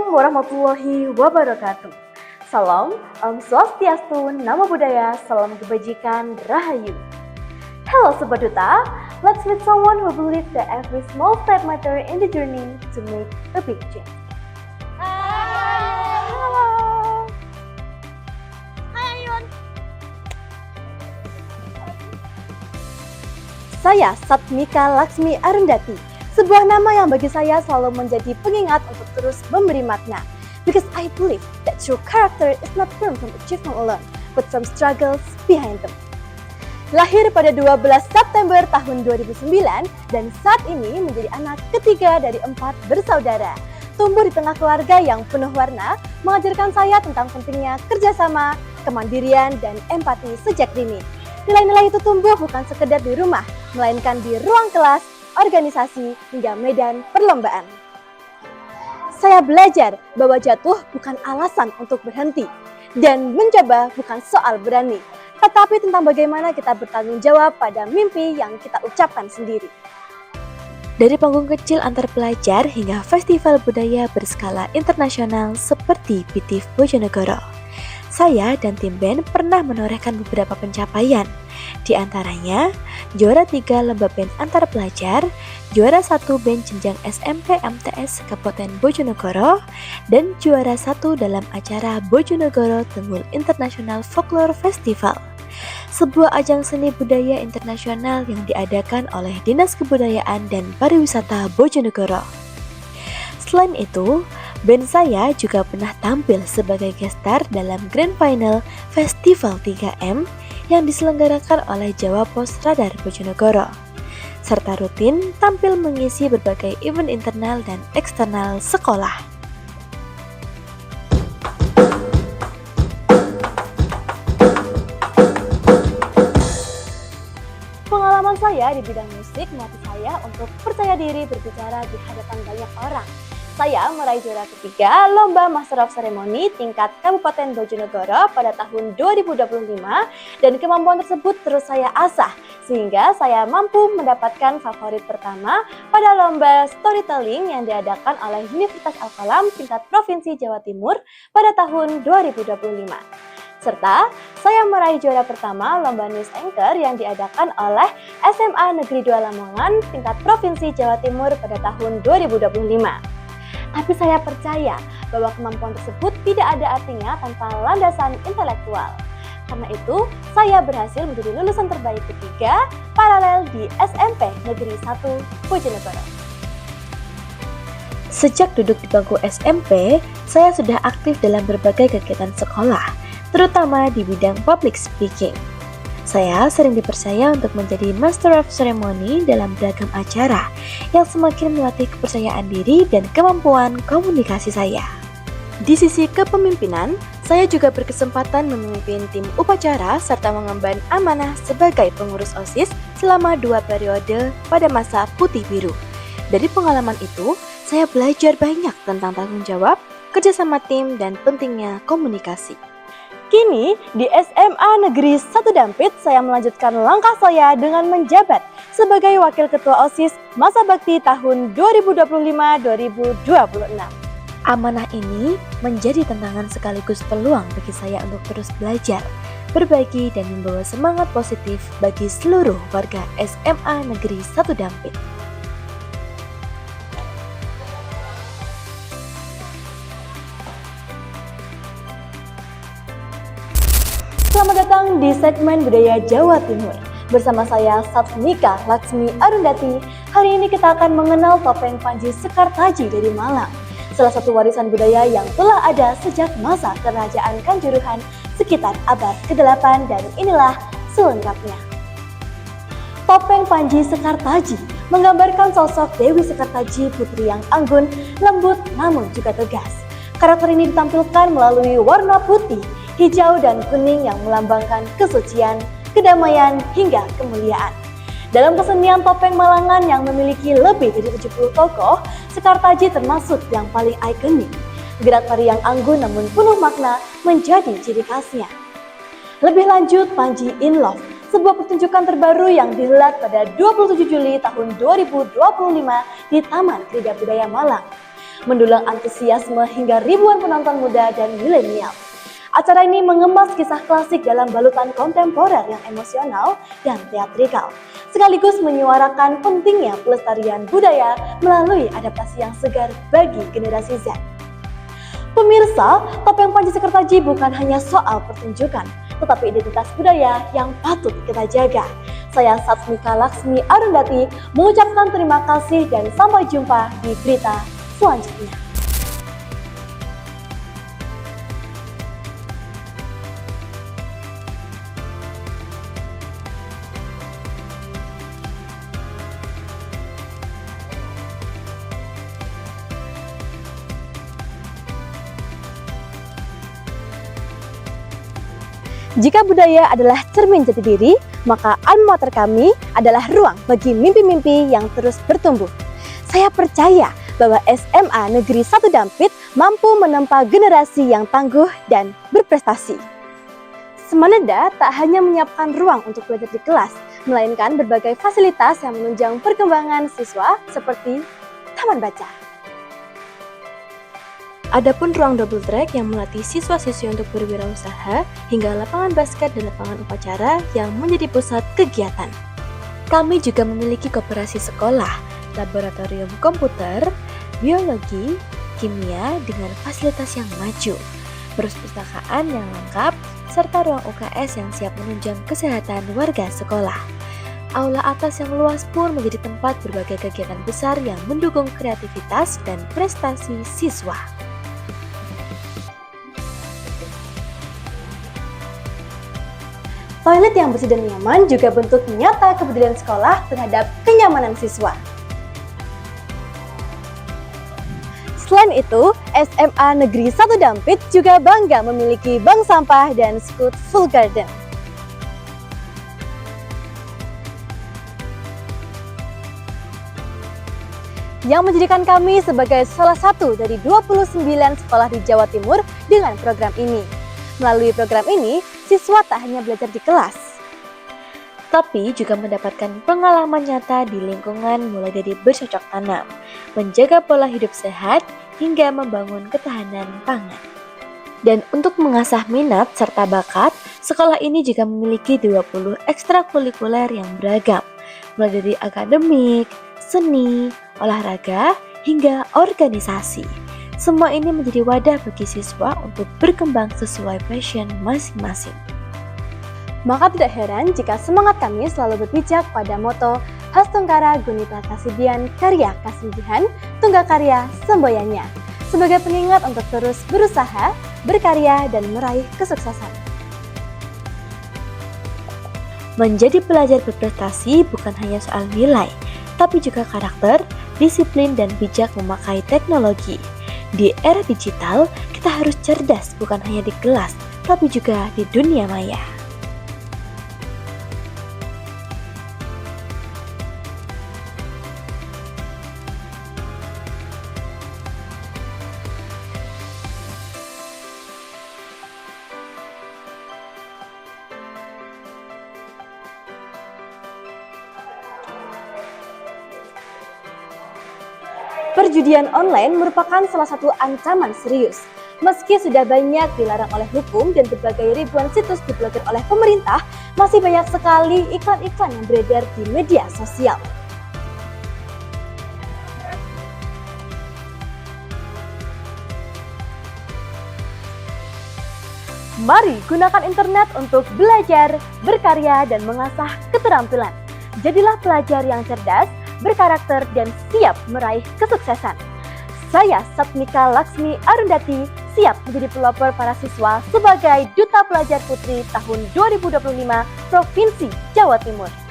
Assalamualaikum warahmatullahi wabarakatuh. Salam, Om Swastiastu, Namo Buddhaya, Salam Kebajikan, Rahayu. Hello Sobat Duta, let's meet someone who believes that every small step matters in the journey to make a big change. Halo. Hai Ayun. Saya Satmika Laksmi Arundati. Sebuah nama yang bagi saya selalu menjadi pengingat untuk terus memberi makna. Because I believe that true character is not formed from achievement alone, but from struggles behind them. Lahir pada 12 September tahun 2009 dan saat ini menjadi anak ketiga dari 4 bersaudara. Tumbuh di tengah keluarga yang penuh warna, mengajarkan saya tentang pentingnya kerjasama, kemandirian, dan empati sejak dini. Nilai-nilai itu tumbuh bukan sekedar di rumah, melainkan di ruang kelas, organisasi, hingga medan perlombaan. Saya belajar bahwa jatuh bukan alasan untuk berhenti, dan mencoba bukan soal berani, tetapi tentang bagaimana kita bertanggung jawab pada mimpi yang kita ucapkan sendiri. Dari panggung kecil antar pelajar hingga festival budaya berskala internasional seperti PITIF Bojonegoro, saya dan tim band pernah menorehkan beberapa pencapaian. Di antaranya, juara 3 lomba band antar pelajar, juara 1 band jenjang SMP MTS Kabupaten Bojonegoro, dan juara 1 dalam acara Bojonegoro Tunggul International Folklore Festival, sebuah ajang seni budaya internasional yang diadakan oleh Dinas Kebudayaan dan Pariwisata Bojonegoro. Selain itu, band saya juga pernah tampil sebagai guest star dalam Grand Final Festival 3M yang diselenggarakan oleh Jawa Pos Radar Bojonegoro, serta rutin tampil mengisi berbagai event internal dan eksternal sekolah. Pengalaman saya di bidang musik melatih saya untuk percaya diri berbicara di hadapan banyak orang. Saya meraih juara ketiga Lomba Master of Ceremony tingkat Kabupaten Bojonegoro pada tahun 2025 dan kemampuan tersebut terus saya asah sehingga saya mampu mendapatkan favorit pertama pada Lomba Storytelling yang diadakan oleh Universitas Al-Qalam tingkat Provinsi Jawa Timur pada tahun 2025. Serta saya meraih juara pertama Lomba News Anchor yang diadakan oleh SMA Negeri 2 Lamongan tingkat Provinsi Jawa Timur pada tahun 2025. Tapi saya percaya bahwa kemampuan tersebut tidak ada artinya tanpa landasan intelektual. Karena itu, saya berhasil menjadi lulusan terbaik ketiga paralel di SMP Negeri 1 Bojonegoro. Sejak duduk di bangku SMP, saya sudah aktif dalam berbagai kegiatan sekolah, terutama di bidang public speaking. Saya sering dipercaya untuk menjadi Master of Ceremony dalam beragam acara yang semakin melatih kepercayaan diri dan kemampuan komunikasi saya. Di sisi kepemimpinan, saya juga berkesempatan memimpin tim upacara serta mengemban amanah sebagai pengurus OSIS selama 2 periode pada masa Putih Biru. Dari pengalaman itu, saya belajar banyak tentang tanggung jawab, kerjasama tim, dan pentingnya komunikasi. Kini, di SMA Negeri 1 Dampit, saya melanjutkan langkah saya dengan menjabat sebagai Wakil Ketua OSIS Masa Bakti tahun 2025-2026. Amanah ini menjadi tantangan sekaligus peluang bagi saya untuk terus belajar, berbagi, dan membawa semangat positif bagi seluruh warga SMA Negeri 1 Dampit. Selamat datang di segmen Budaya Jawa Timur. Bersama saya Satmika Laksmi Arundati. Hari ini kita akan mengenal topeng Panji Sekartaji dari Malang. Salah satu warisan budaya yang telah ada sejak masa Kerajaan Kanjuruhan sekitar abad ke-8 dan inilah selengkapnya. Topeng Panji Sekartaji menggambarkan sosok Dewi Sekartaji, putri yang anggun, lembut namun juga tegas. Karakter ini ditampilkan melalui warna putih, hijau dan kuning yang melambangkan kesucian, kedamaian, hingga kemuliaan. Dalam kesenian topeng Malangan yang memiliki lebih dari 70 tokoh, Sekartaji termasuk yang paling ikonik. Gerak tari yang anggun namun penuh makna menjadi ciri khasnya. Lebih lanjut, Panji in Love, sebuah pertunjukan terbaru yang dihelat pada 27 Juli tahun 2025 di Taman Krida Budaya Malang. mendulang antusiasme hingga ribuan penonton muda dan milenial. Acara ini mengemas kisah klasik dalam balutan kontemporer yang emosional dan teatrikal, sekaligus menyuarakan pentingnya pelestarian budaya melalui adaptasi yang segar bagi generasi Z. Pemirsa, Topeng Panji Sekertaji bukan hanya soal pertunjukan, tetapi identitas budaya yang patut kita jaga. Saya Satsmika Laksmi Arundati mengucapkan terima kasih dan sampai jumpa di berita selanjutnya. Jika budaya adalah cermin jati diri, maka alma mater kami adalah ruang bagi mimpi-mimpi yang terus bertumbuh. Saya percaya bahwa SMA Negeri 1 Dampit mampu menempa generasi yang tangguh dan berprestasi. Semaneda tak hanya menyiapkan ruang untuk belajar di kelas, melainkan berbagai fasilitas yang menunjang perkembangan siswa seperti taman baca. Adapun ruang double track yang melatih siswa-siswi untuk berwirausaha hingga lapangan basket dan lapangan upacara yang menjadi pusat kegiatan. Kami juga memiliki koperasi sekolah, laboratorium komputer, biologi, kimia dengan fasilitas yang maju, perpustakaan yang lengkap, serta ruang UKS yang siap menunjang kesehatan warga sekolah. Aula atas yang luas pun menjadi tempat berbagai kegiatan besar yang mendukung kreativitas dan prestasi siswa. Toilet yang bersih dan nyaman juga bentuk nyata kepedulian sekolah terhadap kenyamanan siswa. Selain itu, SMA Negeri 1 Dampit juga bangga memiliki bank sampah dan Scoot Full Garden. Yang menjadikan kami sebagai salah satu dari 29 sekolah di Jawa Timur dengan program ini. Melalui program ini, siswa tak hanya belajar di kelas, tapi juga mendapatkan pengalaman nyata di lingkungan mulai dari bercocok tanam, menjaga pola hidup sehat, hingga membangun ketahanan pangan. Dan untuk mengasah minat serta bakat, sekolah ini juga memiliki 20 ekstrakurikuler yang beragam, mulai dari akademik, seni, olahraga, hingga organisasi. Semua ini menjadi wadah bagi siswa untuk berkembang sesuai passion masing-masing. Maka tidak heran jika semangat kami selalu berpijak pada moto Hastungkara Gunita Kasibian Karya Kasibihan Tunggal Karya Semboyannya, sebagai pengingat untuk terus berusaha, berkarya, dan meraih kesuksesan. Menjadi pelajar berprestasi bukan hanya soal nilai, tapi juga karakter, disiplin, dan bijak memakai teknologi. Di era digital, kita harus cerdas bukan hanya di kelas, tapi juga di dunia maya. Perjudian online merupakan salah satu ancaman serius. Meski sudah banyak dilarang oleh hukum dan berbagai ribuan situs diblokir oleh pemerintah, masih banyak sekali iklan-iklan yang beredar di media sosial. Mari gunakan internet untuk belajar, berkarya, dan mengasah keterampilan. Jadilah pelajar yang cerdas, berkarakter, dan siap meraih kesuksesan. Saya Satsmika Laksmi Arundati siap menjadi pelopor para siswa sebagai Duta Pelajar Putri tahun 2025 Provinsi Jawa Timur.